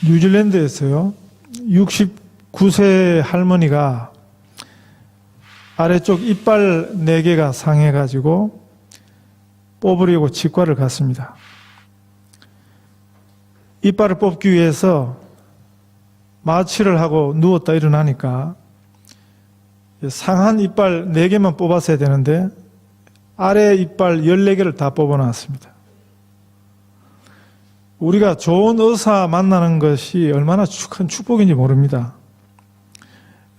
뉴질랜드에서요, 69세 할머니가 아래쪽 이빨 4개가 상해가지고 뽑으려고 치과를 갔습니다. 이빨을 뽑기 위해서 마취를 하고 누웠다 일어나니까 상한 이빨 4개만 뽑았어야 되는데 아래 이빨 14개를 다 뽑아놨습니다. 우리가 좋은 의사 만나는 것이 얼마나 큰 축복인지 모릅니다.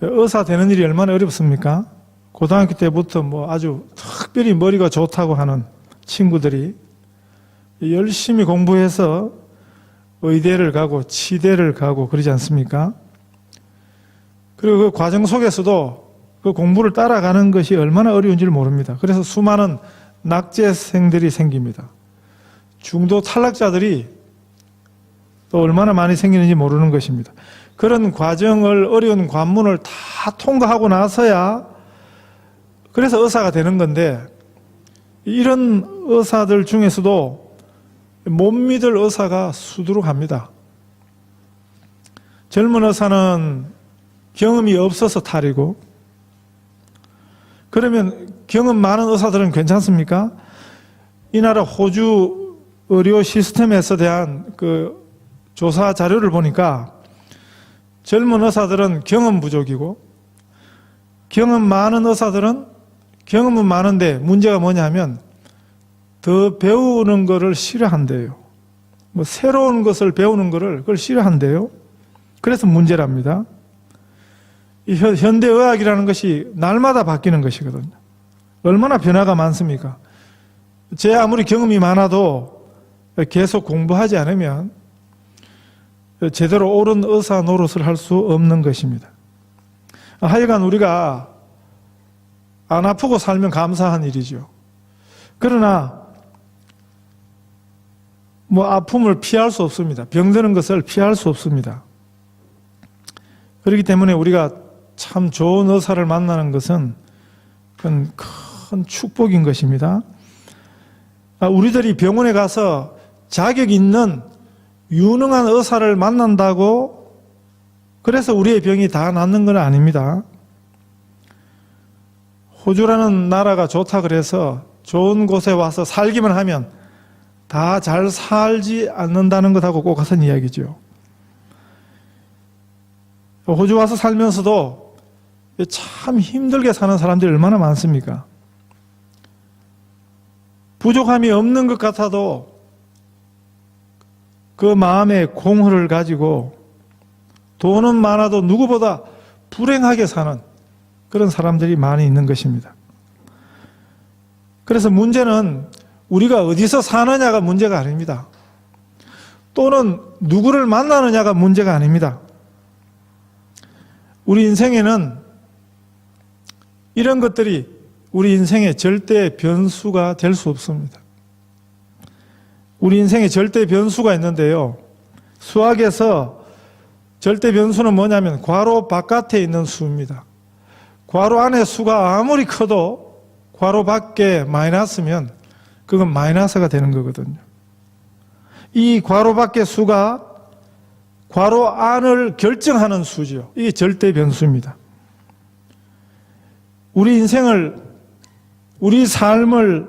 의사 되는 일이 얼마나 어렵습니까? 고등학교 때부터 아주 특별히 머리가 좋다고 하는 친구들이 열심히 공부해서 의대를 가고 치대를 가고 그러지 않습니까? 그리고 그 과정 속에서도 그 공부를 따라가는 것이 얼마나 어려운지를 모릅니다. 그래서 수많은 낙제생들이 생깁니다. 중도 탈락자들이 또 얼마나 많이 생기는지 모르는 것입니다. 그런 과정을, 어려운 관문을 다 통과하고 나서야 그래서 의사가 되는 건데, 이런 의사들 중에서도 못 믿을 의사가 수두룩합니다. 젊은 의사는 경험이 없어서 탈이고, 그러면 경험 많은 의사들은 괜찮습니까? 이 나라 호주 의료 시스템에서 대한 그 조사 자료를 보니까 젊은 의사들은 경험 부족이고, 경험 많은 의사들은 경험은 많은데 문제가 뭐냐면 더 배우는 것을 싫어한대요. 새로운 것을 배우는 것을 그걸 싫어한대요. 그래서 문제랍니다. 이 현대의학이라는 것이 날마다 바뀌는 것이거든요. 얼마나 변화가 많습니까? 제 아무리 경험이 많아도 계속 공부하지 않으면 제대로 옳은 의사 노릇을 할 수 없는 것입니다. 하여간 우리가 안 아프고 살면 감사한 일이죠. 그러나 아픔을 피할 수 없습니다. 병드는 것을 피할 수 없습니다. 그렇기 때문에 우리가 참 좋은 의사를 만나는 것은 큰 축복인 것입니다. 우리들이 병원에 가서 자격 있는 유능한 의사를 만난다고 그래서 우리의 병이 다 낫는 건 아닙니다. 호주라는 나라가 좋다 그래서 좋은 곳에 와서 살기만 하면 다 잘 살지 않는다는 것하고 꼭 같은 이야기죠. 호주 와서 살면서도 참 힘들게 사는 사람들이 얼마나 많습니까? 부족함이 없는 것 같아도 그 마음에 공허를 가지고 돈은 많아도 누구보다 불행하게 사는 그런 사람들이 많이 있는 것입니다. 그래서 문제는 우리가 어디서 사느냐가 문제가 아닙니다. 또는 누구를 만나느냐가 문제가 아닙니다. 우리 인생에는 이런 것들이 우리 인생의 절대 변수가 될 수 없습니다. 우리 인생에 절대 변수가 있는데요. 수학에서 절대 변수는 뭐냐면 괄호 바깥에 있는 수입니다. 괄호 안에 수가 아무리 커도 괄호 밖에 마이너스면 그건 마이너스가 되는 거거든요. 이 괄호 밖의 수가 괄호 안을 결정하는 수죠. 이게 절대 변수입니다. 우리 인생을, 우리 삶을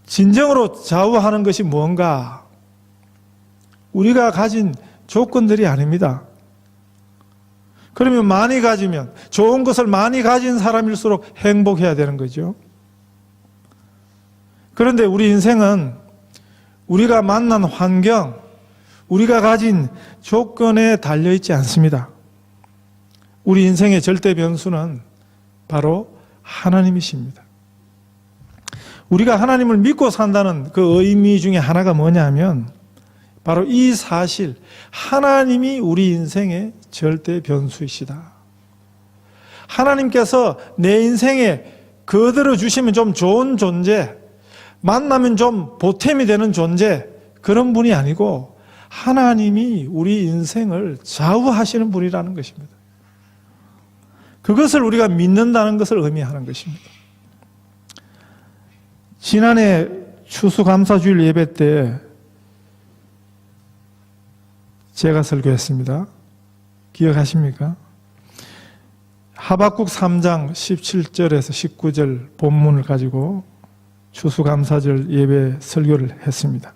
진정으로 좌우하는 것이 무언가? 우리가 가진 조건들이 아닙니다. 그러면 많이 가지면, 좋은 것을 많이 가진 사람일수록 행복해야 되는 거죠. 그런데 우리 인생은 우리가 만난 환경, 우리가 가진 조건에 달려있지 않습니다. 우리 인생의 절대 변수는 바로 하나님이십니다. 우리가 하나님을 믿고 산다는 그 의미 중에 하나가 뭐냐면 바로 이 사실, 하나님이 우리 인생의 절대 변수이시다. 하나님께서 내 인생에 거들어 주시면 좀 좋은 존재, 만나면 좀 보탬이 되는 존재, 그런 분이 아니고 하나님이 우리 인생을 좌우하시는 분이라는 것입니다. 그것을 우리가 믿는다는 것을 의미하는 것입니다. 지난해 추수감사주일 예배 때 제가 설교했습니다. 기억하십니까? 하박국 3장 17절에서 19절 본문을 가지고 추수감사절 예배 설교를 했습니다.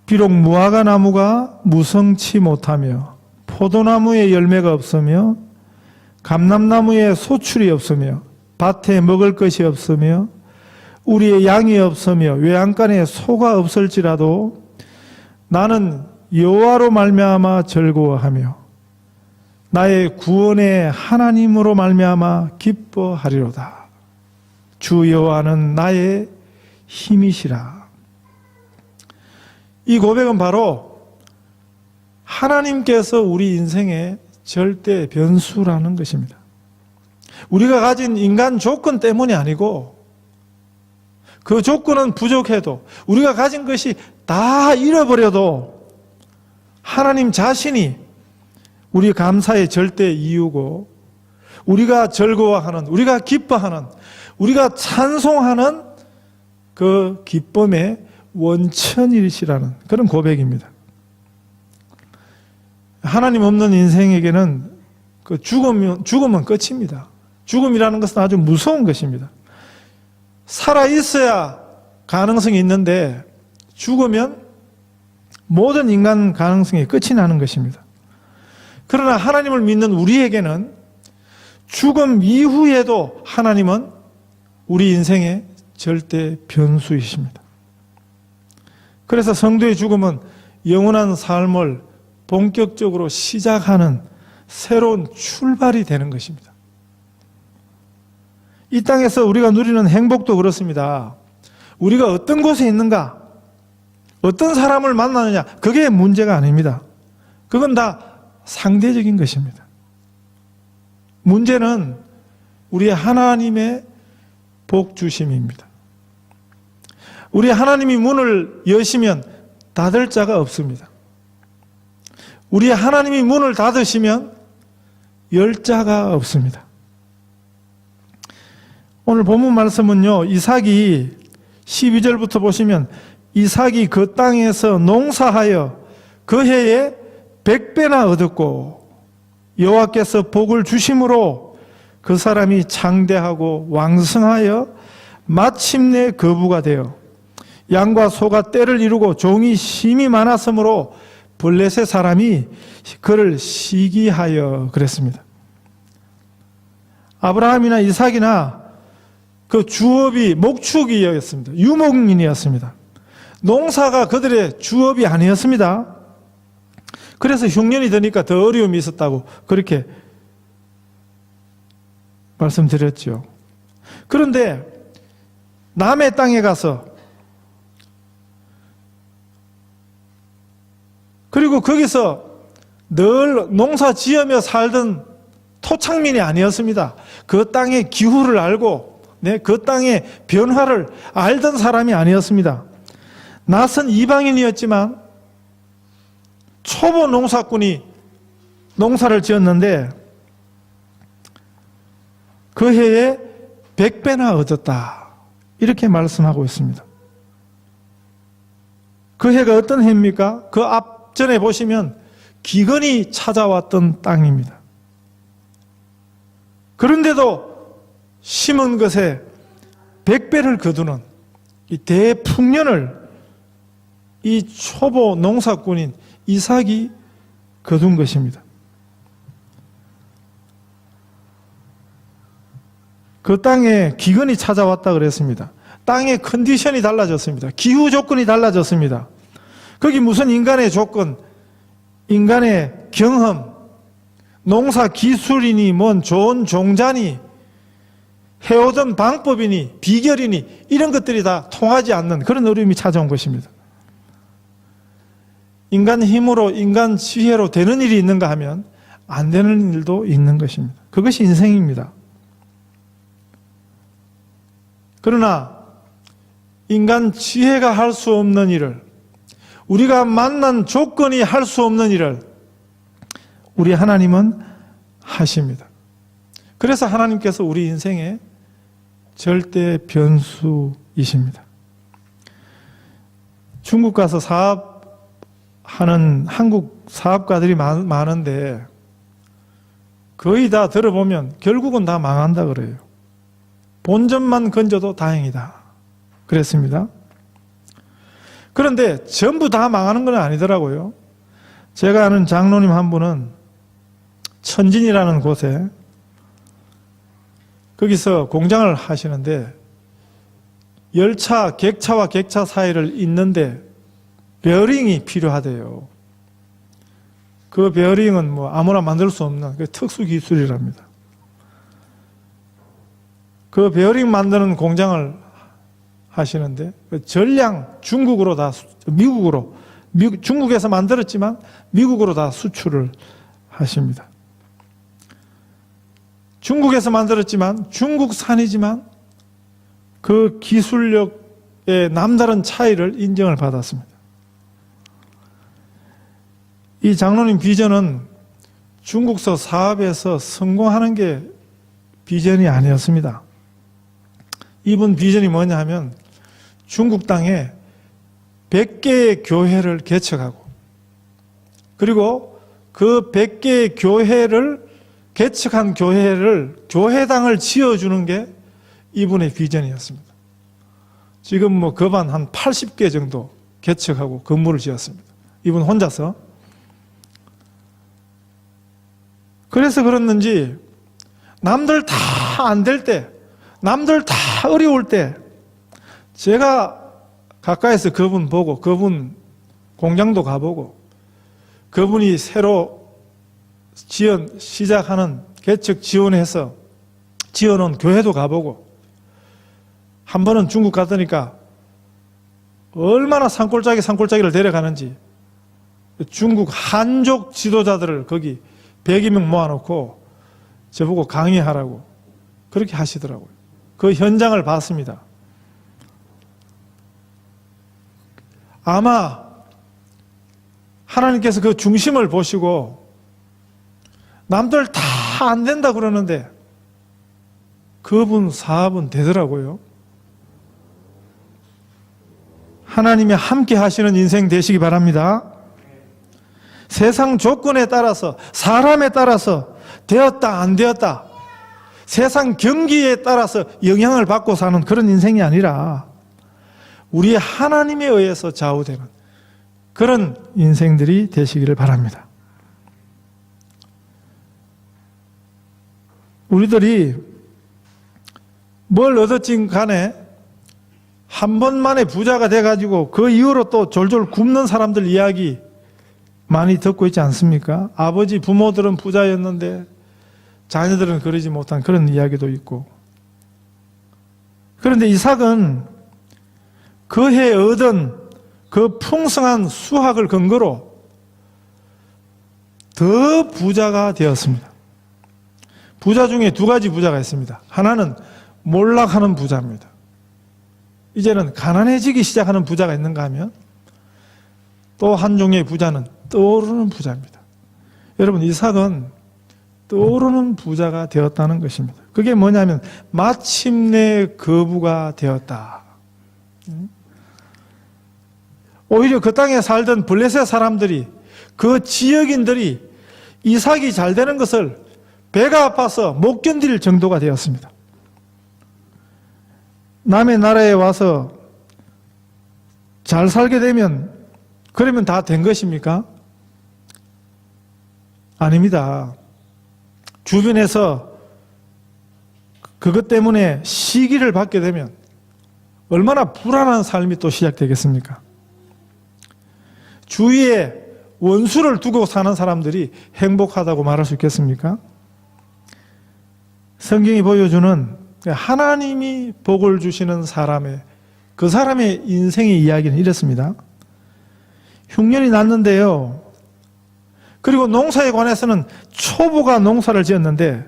비록 무화과 나무가 무성치 못하며 포도나무에 열매가 없으며 감람나무에 소출이 없으며 밭에 먹을 것이 없으며 우리의 양이 없으며 외양간에 소가 없을지라도 나는 여호와로 말미암아 즐거워하며 나의 구원의 하나님으로 말미암아 기뻐하리로다. 주 여호와는 나의 힘이시라. 이 고백은 바로 하나님께서 우리 인생의 절대 변수라는 것입니다. 우리가 가진 인간 조건 때문이 아니고 그 조건은 부족해도 우리가 가진 것이 다 잃어버려도 하나님 자신이 우리 감사의 절대 이유고 우리가 즐거워하는, 우리가 기뻐하는, 우리가 찬송하는 그 기쁨의 원천이시라는 그런 고백입니다. 하나님 없는 인생에게는 그 죽음은 끝입니다. 죽음이라는 것은 아주 무서운 것입니다. 살아 있어야 가능성이 있는데 죽으면 모든 인간 가능성이 끝이 나는 것입니다. 그러나 하나님을 믿는 우리에게는 죽음 이후에도 하나님은 우리 인생의 절대 변수이십니다. 그래서 성도의 죽음은 영원한 삶을 본격적으로 시작하는 새로운 출발이 되는 것입니다. 이 땅에서 우리가 누리는 행복도 그렇습니다. 우리가 어떤 곳에 있는가, 어떤 사람을 만나느냐, 그게 문제가 아닙니다. 그건 다 상대적인 것입니다. 문제는 우리 하나님의 복 주심입니다. 우리 하나님이 문을 여시면 닫을 자가 없습니다. 우리 하나님이 문을 닫으시면 열 자가 없습니다. 오늘 본문 말씀은요, 이삭이 12절부터 보시면 이삭이 그 땅에서 농사하여 그 해에 100배나 얻었고 여호와께서 복을 주심으로 그 사람이 장대하고 왕성하여 마침내 거부가 되어 양과 소가 떼를 이루고 종이 심이 많았으므로 블레셋 사람이 그를 시기하여 그랬습니다. 아브라함이나 이삭이나 그 주업이 목축이었습니다. 유목민이었습니다. 농사가 그들의 주업이 아니었습니다. 그래서 흉년이 드니까 더 어려움이 있었다고 그렇게 말씀드렸죠. 그런데 남의 땅에 가서 그리고 거기서 늘 농사 지으며 살던 토착민이 아니었습니다. 그 땅의 기후를 알고 그 땅의 변화를 알던 사람이 아니었습니다. 낯선 이방인이었지만 초보 농사꾼이 농사를 지었는데 그 해에 100배나 얻었다. 이렇게 말씀하고 있습니다. 그 해가 어떤 해입니까? 그 앞전에 보시면 기근이 찾아왔던 땅입니다. 그런데도 심은 것에 100배를 거두는 이 대풍년을 이 초보 농사꾼인 이삭이 거둔 것입니다. 그 땅에 기근이 찾아왔다 그랬습니다. 땅의 컨디션이 달라졌습니다. 기후 조건이 달라졌습니다. 거기 무슨 인간의 조건, 인간의 경험, 농사 기술이니 뭔 좋은 종자니 해오던 방법이니 비결이니 이런 것들이 다 통하지 않는 그런 어려움이 찾아온 것입니다. 인간 힘으로 인간 지혜로 되는 일이 있는가 하면 안 되는 일도 있는 것입니다. 그것이 인생입니다. 그러나 인간 지혜가 할 수 없는 일을, 우리가 만난 조건이 할 수 없는 일을 우리 하나님은 하십니다. 그래서 하나님께서 우리 인생의 절대 변수이십니다. 중국 가서 사업하는 한국 사업가들이 많은데 거의 다 들어보면 결국은 다 망한다 그래요. 본전만 건져도 다행이다 그랬습니다. 그런데 전부 다 망하는 건 아니더라고요. 제가 아는 장로님 한 분은 천진이라는 곳에 거기서 공장을 하시는데 열차, 객차와 객차 사이를 잇는데 베어링이 필요하대요. 그 베어링은 뭐 아무나 만들 수 없는 특수 기술이랍니다. 그 베어링 만드는 공장을 하시는데 전량 중국으로 다 중국에서 만들었지만 미국으로 다 수출을 하십니다. 중국에서 만들었지만 중국산이지만 그 기술력의 남다른 차이를 인정을 받았습니다. 이 장로님 비전은 중국서 사업에서 성공하는 게 비전이 아니었습니다. 이분 비전이 뭐냐 하면 중국 땅에 100개의 교회를 개척하고 그리고 그 100개의 교회를 개척한 교회당을 지어주는 게 이분의 비전이었습니다. 지금 뭐 거반 한 80개 정도 개척하고 건물을 지었습니다. 이분 혼자서. 그래서 그랬는지 남들 다 안 될 때, 남들 다 어려울 때 제가 가까이서 그분 보고 그분 공장도 가보고 그분이 새로 시작하는 개척 지원해서 지어놓은 교회도 가보고 한 번은 중국 갔더니까 얼마나 산골짜기를 데려가는지 중국 한족 지도자들을 거기 100여 명 모아놓고 저보고 강의하라고 그렇게 하시더라고요. 그 현장을 봤습니다. 아마 하나님께서 그 중심을 보시고 남들 다 안 된다 그러는데 그분 사업은 되더라고요. 하나님이 함께 하시는 인생 되시기 바랍니다. 세상 조건에 따라서 사람에 따라서 되었다 안 되었다 세상 경기에 따라서 영향을 받고 사는 그런 인생이 아니라 우리 하나님에 의해서 좌우되는 그런 인생들이 되시기를 바랍니다. 우리들이 뭘 얻었든 간에 한 번만에 부자가 돼가지고 그 이후로 또 졸졸 굶는 사람들 이야기 많이 듣고 있지 않습니까? 아버지 부모들은 부자였는데 자녀들은 그러지 못한 그런 이야기도 있고. 그런데 이삭은 그해 얻은 그 풍성한 수확을 근거로 더 부자가 되었습니다. 부자 중에 두 가지 부자가 있습니다. 하나는 몰락하는 부자입니다. 이제는 가난해지기 시작하는 부자가 있는가 하면 또 한 종류의 부자는 떠오르는 부자입니다. 여러분, 이삭은 떠오르는 부자가 되었다는 것입니다. 그게 뭐냐면 마침내 거부가 되었다. 오히려 그 땅에 살던 블레셋 사람들이 그 지역인들이 이삭이 잘 되는 것을 배가 아파서 못 견딜 정도가 되었습니다. 남의 나라에 와서 잘 살게 되면 그러면 다 된 것입니까? 아닙니다. 주변에서 그것 때문에 시기를 받게 되면 얼마나 불안한 삶이 또 시작되겠습니까? 주위에 원수를 두고 사는 사람들이 행복하다고 말할 수 있겠습니까? 성경이 보여주는 하나님이 복을 주시는 사람의 그 사람의 인생의 이야기는 이렇습니다. 흉년이 났는데요. 그리고 농사에 관해서는 초보가 농사를 지었는데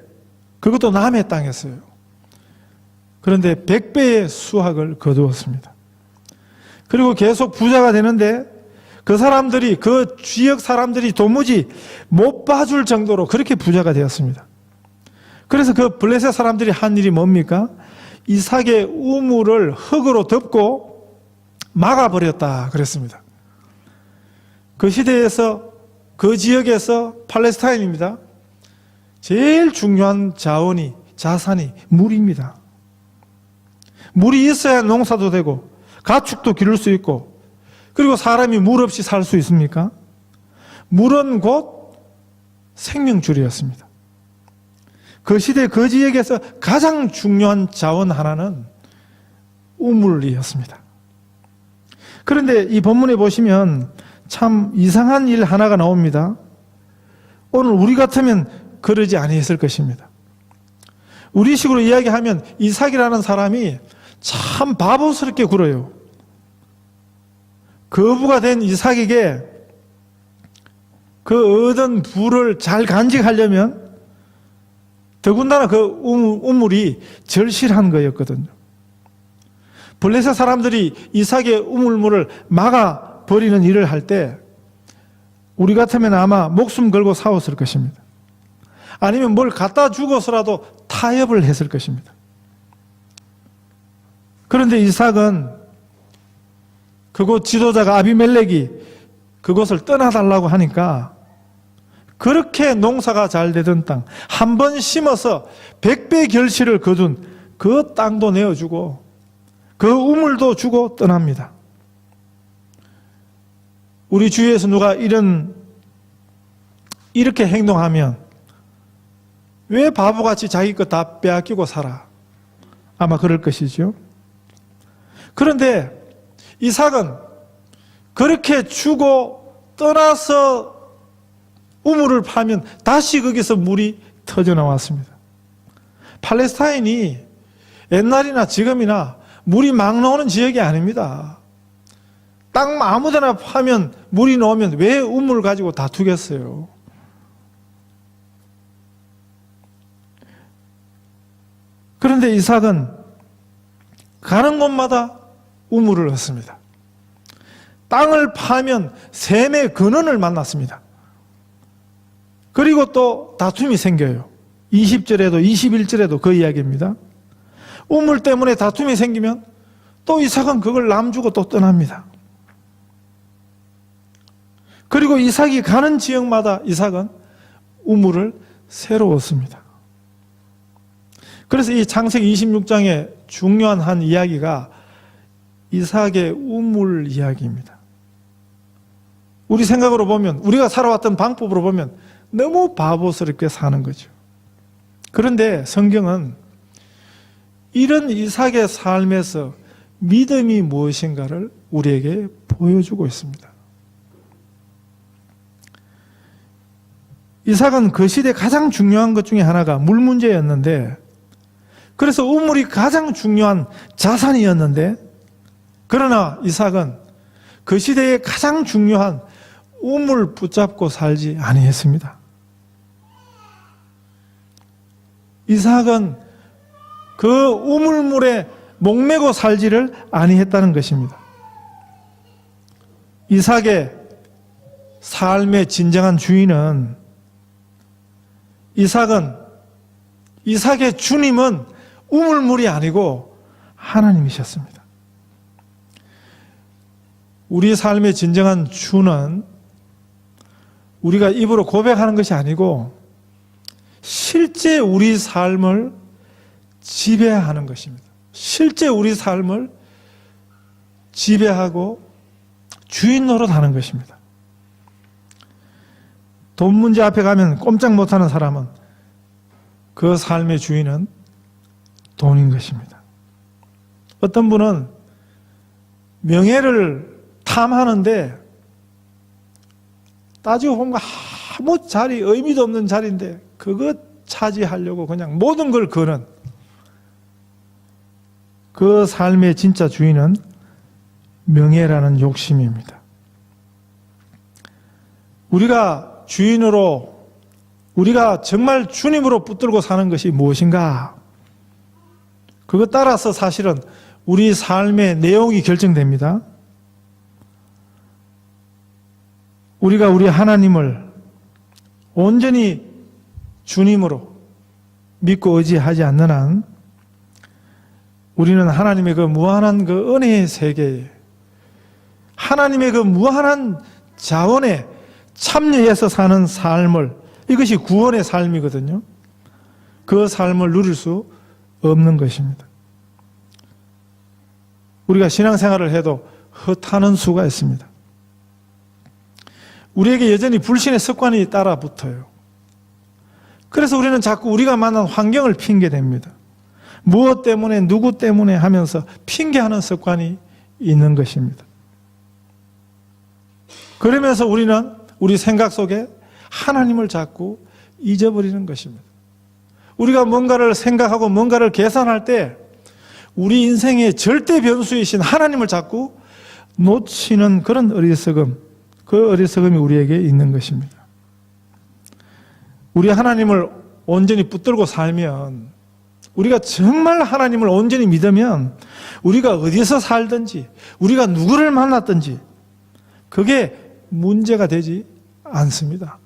그것도 남의 땅이었어요. 그런데 100배의 수확을 거두었습니다. 그리고 계속 부자가 되는데 그 사람들이 그 지역 사람들이 도무지 못 봐줄 정도로 그렇게 부자가 되었습니다. 그래서 그 블레셋 사람들이 한 일이 뭡니까? 이삭의 우물을 흙으로 덮고 막아버렸다 그랬습니다. 그 시대에서 그 지역에서 팔레스타인입니다. 제일 중요한 자산이 물입니다. 물이 있어야 농사도 되고 가축도 기를 수 있고, 그리고 사람이 물 없이 살 수 있습니까? 물은 곧 생명줄이었습니다. 그 시대 그 지역에서 가장 중요한 자원 하나는 우물이었습니다. 그런데 이 본문에 보시면 참 이상한 일 하나가 나옵니다. 오늘 우리 같으면 그러지 아니했을 것입니다. 우리식으로 이야기하면 이삭이라는 사람이 참 바보스럽게 굴어요. 거부가 된 이삭에게 그 얻은 부를 잘 간직하려면 더군다나 그 우물이 절실한 거였거든요. 블레셋 사람들이 이삭의 우물물을 막아버리는 일을 할 때 우리 같으면 아마 목숨 걸고 싸웠을 것입니다. 아니면 뭘 갖다 주고서라도 타협을 했을 것입니다. 그런데 이삭은 그곳 지도자가 아비멜렉이 그곳을 떠나달라고 하니까 그렇게 농사가 잘 되던 땅, 한 번 심어서 100배 결실을 거둔 그 땅도 내어주고 그 우물도 주고 떠납니다. 우리 주위에서 누가 이렇게 행동하면 왜 바보같이 자기 것 다 빼앗기고 살아? 아마 그럴 것이죠. 그런데 이삭은 그렇게 주고 떠나서 우물을 파면 다시 거기서 물이 터져 나왔습니다. 팔레스타인이 옛날이나 지금이나 물이 막 나오는 지역이 아닙니다. 땅 아무데나 파면 물이 나오면 왜 우물을 가지고 다투겠어요? 그런데 이삭은 가는 곳마다 우물을 얻습니다. 땅을 파면 샘의 근원을 만났습니다. 그리고 또 다툼이 생겨요. 20절에도 21절에도 그 이야기입니다. 우물 때문에 다툼이 생기면 또 이삭은 그걸 남주고 또 떠납니다. 그리고 이삭이 가는 지역마다 이삭은 우물을 새로 얻습니다. 그래서 이 창세기 26장의 중요한 한 이야기가 이삭의 우물 이야기입니다. 우리 생각으로 보면, 우리가 살아왔던 방법으로 보면 너무 바보스럽게 사는 거죠. 그런데 성경은 이런 이삭의 삶에서 믿음이 무엇인가를 우리에게 보여주고 있습니다. 이삭은 그 시대 가장 중요한 것 중에 하나가 물 문제였는데, 그래서 우물이 가장 중요한 자산이었는데, 그러나 이삭은 그 시대에 가장 중요한 우물 붙잡고 살지 아니했습니다. 이삭은 그 우물물에 목매고 살지를 아니했다는 것입니다. 이삭의 삶의 진정한 주인은, 이삭의 주님은 우물물이 아니고 하나님이셨습니다. 우리 삶의 진정한 주는 우리가 입으로 고백하는 것이 아니고 실제 우리 삶을 지배하는 것입니다. 실제 우리 삶을 지배하고 주인 노릇하는 것입니다. 돈 문제 앞에 가면 꼼짝 못하는 사람은 그 삶의 주인은 돈인 것입니다. 어떤 분은 명예를 탐하는데 따지고 보면 아무 의미도 없는 자리인데 그거 차지하려고 그냥 모든 걸 거는 그 삶의 진짜 주인은 명예라는 욕심입니다. 우리가 주인으로, 우리가 정말 주님으로 붙들고 사는 것이 무엇인가? 그것 따라서 사실은 우리 삶의 내용이 결정됩니다. 우리가 우리 하나님을 온전히 주님으로 믿고 의지하지 않는 한 우리는 하나님의 그 무한한 그 은혜의 세계에 하나님의 그 무한한 자원에 참여해서 사는 삶을, 이것이 구원의 삶이거든요. 그 삶을 누릴 수 없는 것입니다. 우리가 신앙생활을 해도 허탄한 수가 있습니다. 우리에게 여전히 불신의 습관이 따라 붙어요. 그래서 우리는 자꾸 우리가 만난 환경을 핑계댑니다. 무엇 때문에, 누구 때문에 하면서 핑계하는 습관이 있는 것입니다. 그러면서 우리는 우리 생각 속에 하나님을 자꾸 잊어버리는 것입니다. 우리가 뭔가를 생각하고 뭔가를 계산할 때 우리 인생의 절대 변수이신 하나님을 자꾸 놓치는 그런 어리석음, 그 어리석음이 우리에게 있는 것입니다. 우리 하나님을 온전히 붙들고 살면, 우리가 정말 하나님을 온전히 믿으면 우리가 어디서 살든지, 우리가 누구를 만났든지 그게 문제가 되지 않습니다.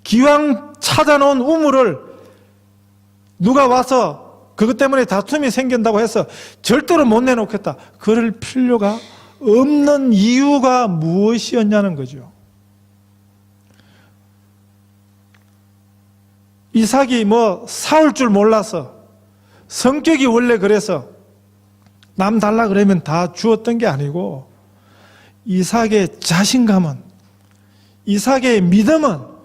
기왕 찾아놓은 우물을 누가 와서 그것 때문에 다툼이 생긴다고 해서 절대로 못 내놓겠다, 그럴 필요가 없는 이유가 무엇이었냐는 거죠. 이삭이 싸울 줄 몰라서, 성격이 원래 그래서 남 달라 그러면 다 주었던 게 아니고, 이삭의 자신감은, 이삭의 믿음은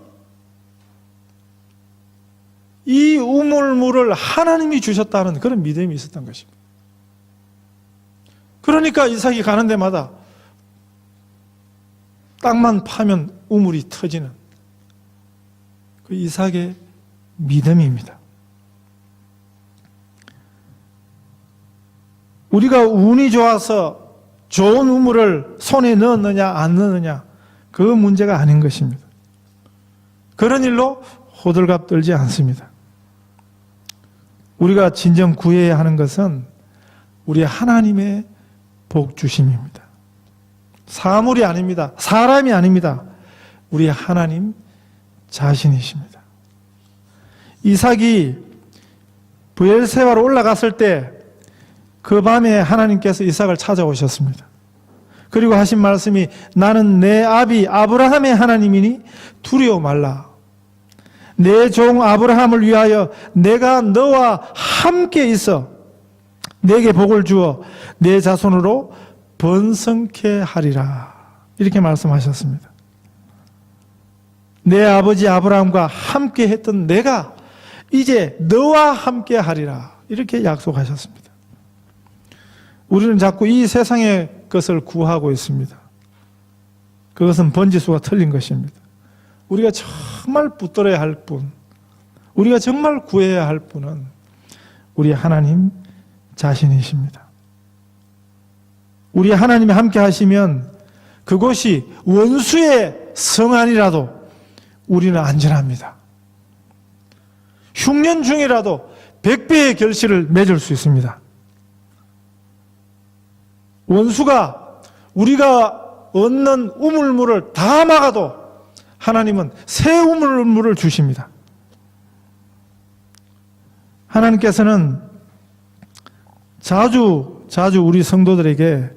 이 우물물을 하나님이 주셨다는 그런 믿음이 있었던 것입니다. 그러니까 이삭이 가는 데마다 땅만 파면 우물이 터지는 그 이삭의 믿음입니다. 우리가 운이 좋아서 좋은 우물을 손에 넣었느냐 안 넣었느냐, 그 문제가 아닌 것입니다. 그런 일로 호들갑 떨지 않습니다. 우리가 진정 구해야 하는 것은 우리 하나님의 복주심입니다. 사물이 아닙니다. 사람이 아닙니다. 우리 하나님 자신이십니다. 이삭이 브엘세바로 올라갔을 때 그 밤에 하나님께서 이삭을 찾아오셨습니다. 그리고 하신 말씀이, 나는 내 아비 아브라함의 하나님이니 두려워 말라. 내 종 아브라함을 위하여 내가 너와 함께 있어 내게 복을 주어 내 자손으로 번성케 하리라. 이렇게 말씀하셨습니다. 내 아버지 아브라함과 함께 했던 내가 이제 너와 함께 하리라. 이렇게 약속하셨습니다. 우리는 자꾸 이 세상의 것을 구하고 있습니다. 그것은 번지수가 틀린 것입니다. 우리가 정말 붙들어야 할 분, 우리가 정말 구해야 할 분은 우리 하나님 자신이십니다. 우리 하나님이 함께 하시면 그곳이 원수의 성안이라도 우리는 안전합니다. 흉년 중이라도 100배의 결실을 맺을 수 있습니다. 원수가 우리가 얻는 우물물을 다 막아도 하나님은 새 우물물을 주십니다. 하나님께서는 자주 우리 성도들에게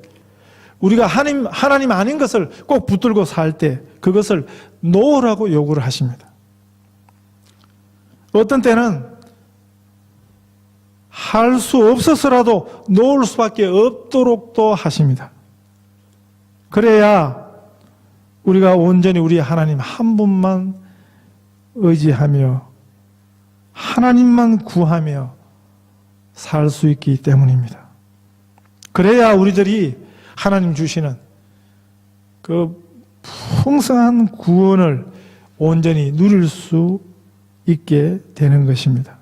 우리가 하나님 아닌 것을 꼭 붙들고 살 때 그것을 놓으라고 요구를 하십니다. 어떤 때는 할 수 없어서라도 놓을 수밖에 없도록도 하십니다. 그래야 우리가 온전히 우리 하나님 한 분만 의지하며 하나님만 구하며 살 수 있기 때문입니다. 그래야 우리들이 하나님 주시는 그 풍성한 구원을 온전히 누릴 수 있게 되는 것입니다.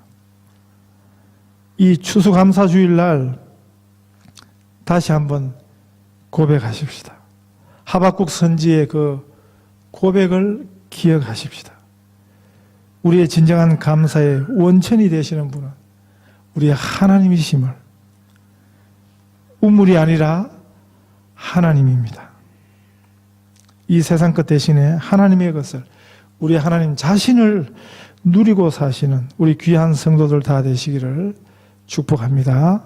이 추수감사주일날 다시 한번 고백하십시다. 하박국 선지의 그 고백을 기억하십시다. 우리의 진정한 감사의 원천이 되시는 분은 우리의 하나님이심을, 우물이 아니라 하나님입니다. 이 세상 것 대신에 하나님의 것을, 우리 하나님 자신을 누리고 사시는 우리 귀한 성도들 다 되시기를 축복합니다.